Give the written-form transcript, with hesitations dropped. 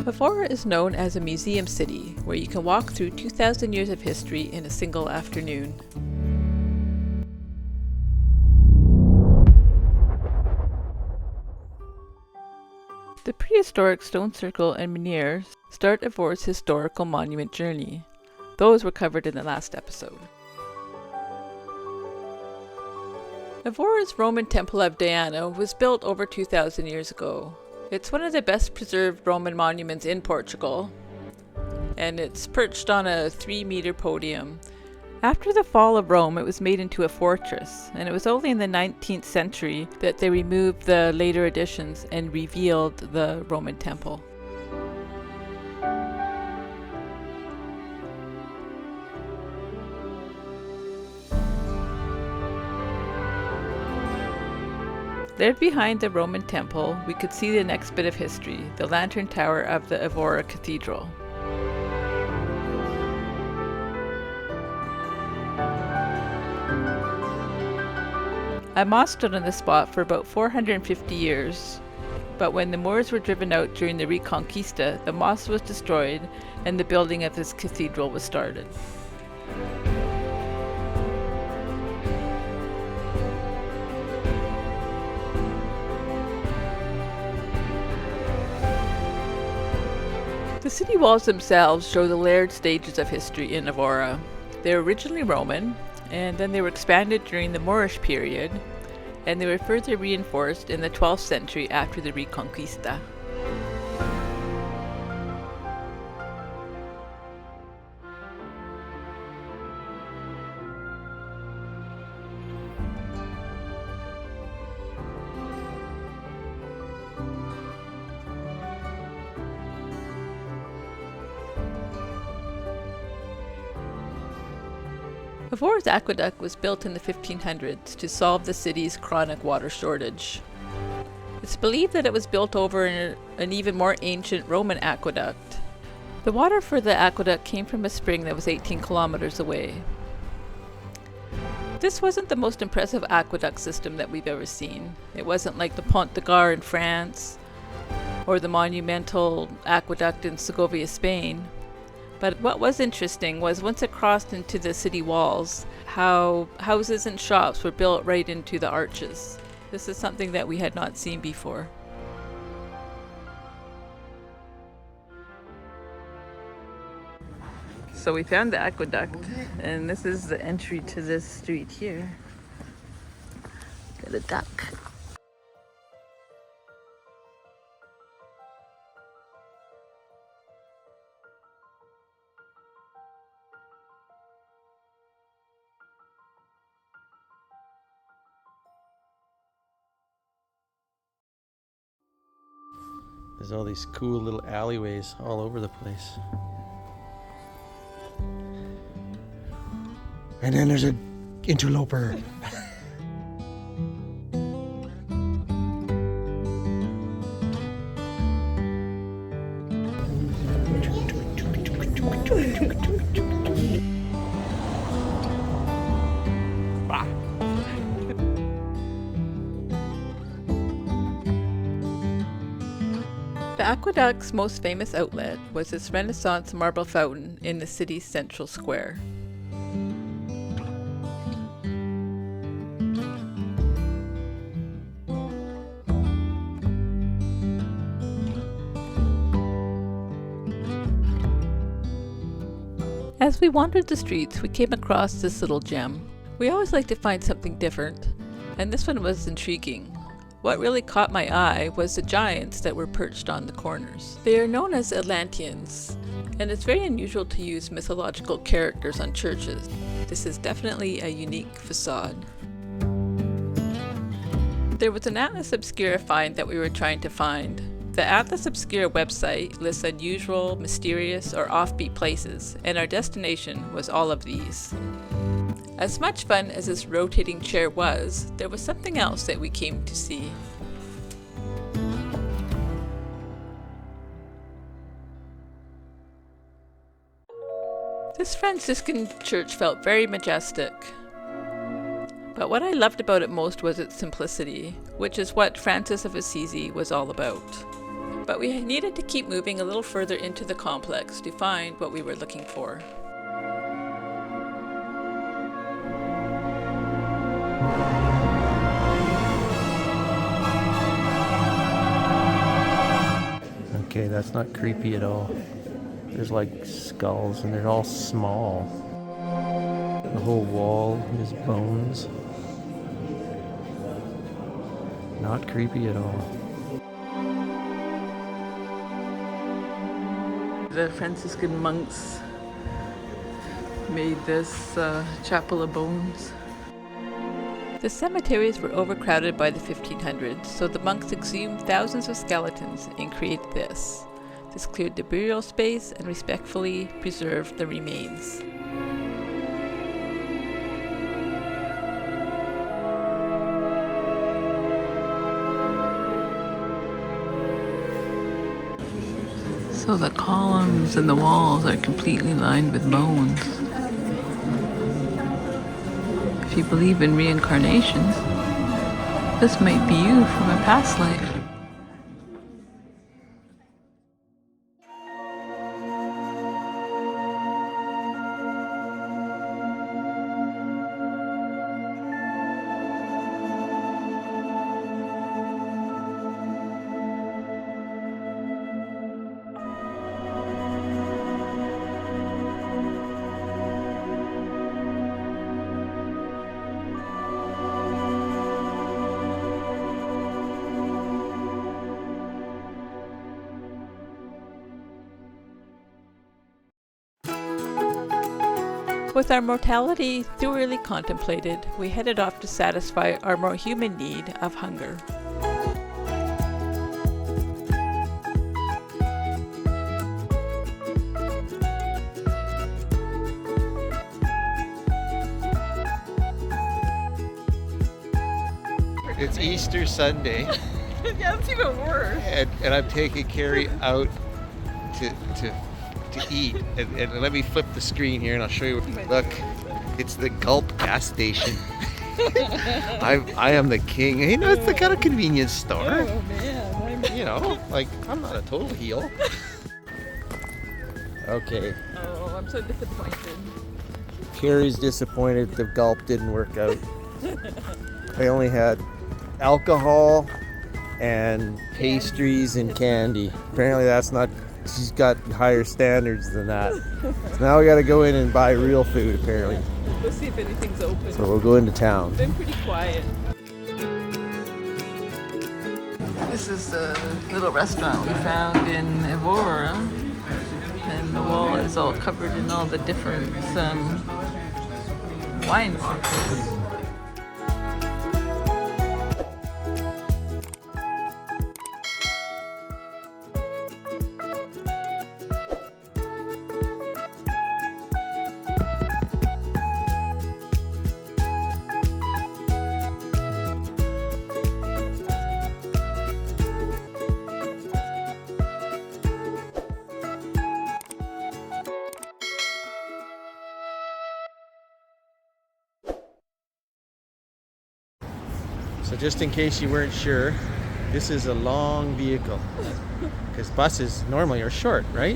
Evora is known as a museum city where you can walk through 2,000 years of history in a single afternoon. The prehistoric stone circle and menhirs start Evora's historical monument journey. Those were covered in the last episode. Evora's Roman Temple of Diana was built over 2,000 years ago. It's one of the best preserved Roman monuments in Portugal, and it's perched on a 3-meter podium. After the fall of Rome, it was made into a fortress, and it was only in the 19th century that they removed the later additions and revealed the Roman temple. There behind the Roman temple, we could see the next bit of history, the lantern tower of the Evora Cathedral. A mosque stood on the spot for about 450 years, but when the Moors were driven out during the Reconquista, the mosque was destroyed and the building of this cathedral was started. The city walls themselves show the layered stages of history in Evora. They were originally Roman, and then they were expanded during the Moorish period, and they were further reinforced in the 12th century after the Reconquista. Evora's aqueduct was built in the 1500s to solve the city's chronic water shortage. It's believed that it was built over an even more ancient Roman aqueduct. The water for the aqueduct came from a spring that was 18 kilometers away. This wasn't the most impressive aqueduct system that we've ever seen. It wasn't like the Pont de Gard in France or the monumental aqueduct in Segovia, Spain. But what was interesting was once it crossed into the city walls, how houses and shops were built right into the arches. This is something that we had not seen before. So we found the aqueduct, and this is the entry to this street here. Got a duck. There's all these cool little alleyways all over the place. And then there's an interloper. The aqueduct's most famous outlet was its Renaissance marble fountain in the city's central square. As we wandered the streets, we came across this little gem. We always like to find something different, and this one was intriguing. What really caught my eye was the giants that were perched on the corners. They are known as Atlanteans, and it's very unusual to use mythological characters on churches. This is definitely a unique facade. There was an Atlas Obscura find that we were trying to find. The Atlas Obscura website lists unusual, mysterious, or offbeat places, and our destination was all of these. As much fun as this rotating chair was, there was something else that we came to see. This Franciscan church felt very majestic. But what I loved about it most was its simplicity, which is what Francis of Assisi was all about. But we needed to keep moving a little further into the complex to find what we were looking for. Okay, that's not creepy at all. There's like skulls and they're all small. The whole wall is bones. Not creepy at all. The Franciscan monks made this chapel of bones. The cemeteries were overcrowded by the 1500s, so the monks exhumed thousands of skeletons and created this. This cleared the burial space and respectfully preserved the remains. So the columns and the walls are completely lined with bones. If you believe in reincarnation, this might be you from a past life. With our mortality thoroughly contemplated, we headed off to satisfy our more human need of hunger. It's Easter Sunday. Yeah, it's even worse. And I'm taking Carrie out to eat. And let me flip the screen here and I'll show you. Look, it's the Gulp gas station. I am the king. You know, it's the kind of convenience store. Oh man, You know, like, I'm not a total heel. Okay, oh, I'm so disappointed. Carrie's disappointed the Gulp didn't work out. They only had alcohol and pastries and candy. Apparently that's not, she's got higher standards than that. So now we gotta go in and buy real food apparently. Let's see if anything's open. So we'll go into town. It's been pretty quiet. This is the little restaurant we found in Evora. And the wall is all covered in all the different wines. So just in case you weren't sure, this is a long vehicle because buses normally are short, right?